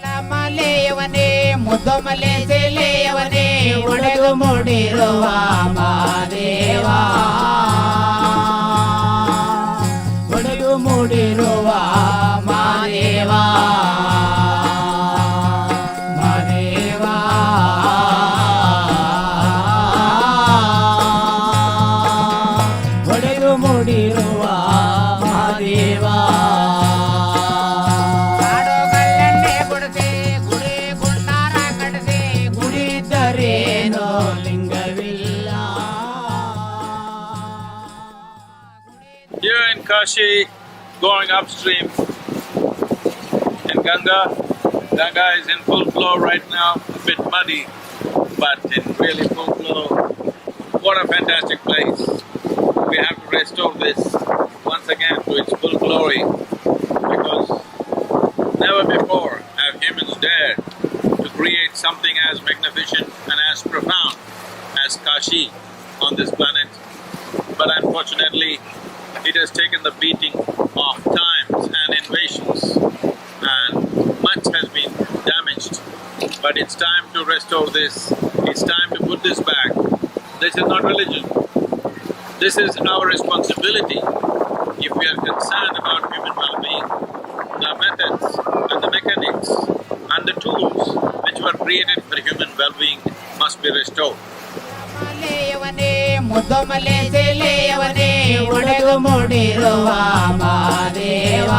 ಮಲೆಯವನೇ ಮುದ್ದಮಲೆ ಸೆಲೆಯವನೇ ಒಡೆದು ಮೂಡಿರುವ ಮಾದೇವ ಒಡೆದು ಮೂಡಿರುವ ಮಾದೇವ ಮಾದೇವ ಒಡೆದು ಮೂಡಿರುವ Madeva Here in Kashi, going upstream in Ganga. Ganga is in full flow right now, a bit muddy, but in really full flow. What a fantastic place. We have to restore this once again to its full glory, because never before have humans dared to create something as magnificent and as profound as Kashi on this planet. But unfortunately, it has taken the beating of times and invasions, and much has been damaged. But it's time to restore this, it's time to put this back. This is not religion. This is our responsibility. If we are concerned about human well-being, the methods and the mechanics and the tools which were created for human well-being must be restored. ಮಲೆಯವನೇ ಮುದ್ದಮಲೆ ಸೆಲೆಯವನೇ ಒಡೆದು ಮೂಡಿರುವ ಮಾದೇವ